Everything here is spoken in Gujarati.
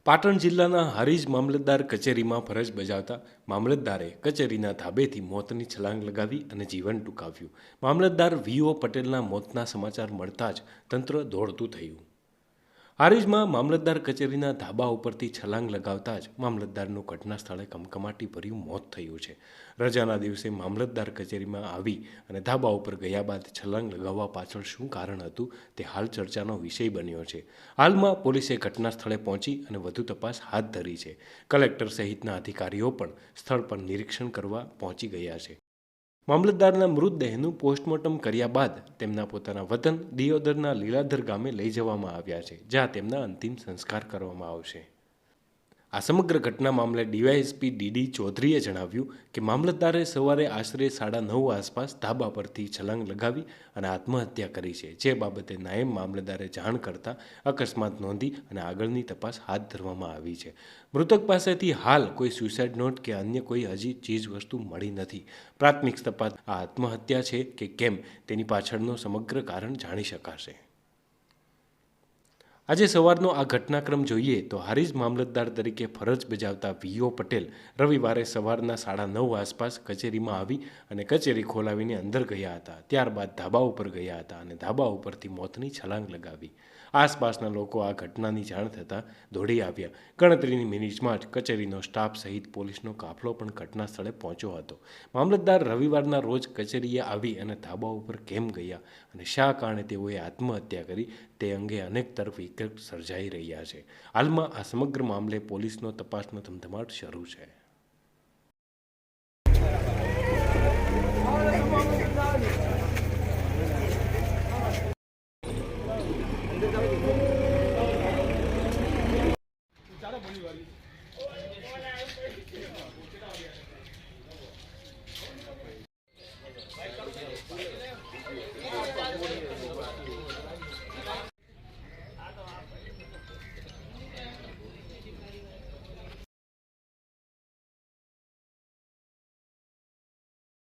પાટણ જિલ્લાના હારીજ મામલતદાર કચેરીમાં ફરજ બજાવતા મામલતદારે કચેરીના ધાબેથી મોતની છલાંગ લગાવી અને જીવન ટૂંકાવ્યું. મામલતદાર વીઓ પટેલના મોતના સમાચાર મળતા જ તંત્ર દોડતું થયું. હારીજમાં મામલતદાર કચેરીના ધાબા ઉપરથી છલાંગ લગાવતા જ મામલતદારનું ઘટના સ્થળે કમકમાટી ભર્યું મોત થયું છે. રજાના દિવસે મામલતદાર કચેરીમાં આવી અને ધાબા ઉપર ગયા બાદ છલાંગ લગાવવા પાછળ શું કારણ હતું તે હાલ ચર્ચાનો વિષય બન્યો છે. હાલમાં પોલીસે ઘટના સ્થળે પહોંચી અને વધુ તપાસ હાથ ધરી છે. કલેક્ટર સહિતના અધિકારીઓ પણ સ્થળ પર નિરીક્ષણ કરવા પહોંચી ગયા છે. મામલતદારના મૃતદેહનું પોસ્ટમોર્ટમ કર્યા બાદ તેમના પોતાના વતન દિયોદરના લીલાધર ગામે લઈ જવામાં આવ્યા છે, જ્યાં તેમના અંતિમ સંસ્કાર કરવામાં આવશે. આ સમગ્ર ઘટના મામલે ડીવાયએસપી ડીડી ચૌધરીએ જણાવ્યું કે મામલતદારે સવારે આશરે 9:30 આસપાસ ધાબા પરથી છલાંગ લગાવી અને આત્મહત્યા કરી છે, જે બાબતે નાયબ મામલતદારે જાણ કરતા અકસ્માત નોંધી અને આગળની તપાસ હાથ ધરવામાં આવી છે. મૃતક પાસેથી હાલ કોઈ સુસાઇડ નોટ કે અન્ય કોઈ હજી ચીજવસ્તુ મળી નથી. પ્રાથમિક તપાસ આ આત્મહત્યા છે કે કેમ તેની પાછળનો સમગ્ર કારણ જાણી શકાશે. આજે સવારનો આ ઘટનાક્રમ જોઈએ તો હારીજ મામલતદાર તરીકે ફરજ બજાવતા વીઓ પટેલ રવિવારે સવારના 9:30 આસપાસ કચેરીમાં આવી અને કચેરી ખોલાવીને અંદર ગયા હતા. ત્યારબાદ ધાબા ઉપર ગયા હતા અને ધાબા ઉપરથી મોતની છલાંગ લગાવી. આસપાસના લોકો આ ઘટનાની જાણ થતાં દોડી આવ્યા. ગણતરીની મિનિટમાં જ કચેરીનો સ્ટાફ સહિત પોલીસનો કાફલો પણ ઘટના સ્થળે પહોંચ્યો હતો. મામલતદાર રવિવારના રોજ કચેરીએ આવી અને ધાબા ઉપર કેમ ગયા અને શા કારણે તેઓએ આત્મહત્યા કરી તે અંગે અનેક તરફ વિકલ્પ સર્જાઈ રહ્યા છે. હાલમાં આ સમગ્ર મામલે પોલીસનો તપાસનો ધમધમાટ શરૂ છે.